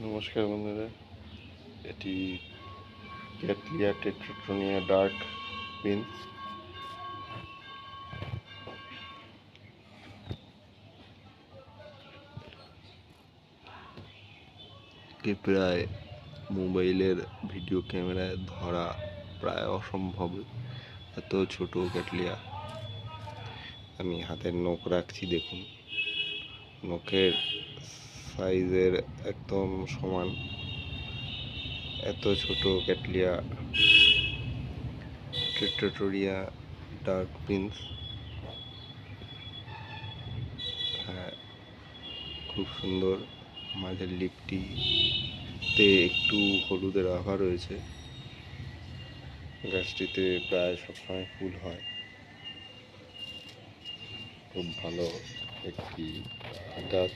নমস্কার বন্ধুরা, এটি ক্যাটলিয়া টেট্রাটোনিয়া ডার্ক বিনস। এটি প্রায় মোবাইলের ভিডিও ক্যামেরায় ধরা প্রায় অসম্ভব, এত ছোট ক্যাটলিয়া। আমি হাতের নখ রাখছি, দেখুন নখের সাইজের একদম সমান, এত ছোট ক্যাটলিয়া টেট্রাটোনিয়া ডার্ক বিনস। হ্যাঁ, খুব সুন্দর। মাঝের লিপটিতে একটু হলুদের আভা রয়েছে। গাছটিতে প্রায় সবসময় ফুল হয়। খুব ভালো একটি গাছ।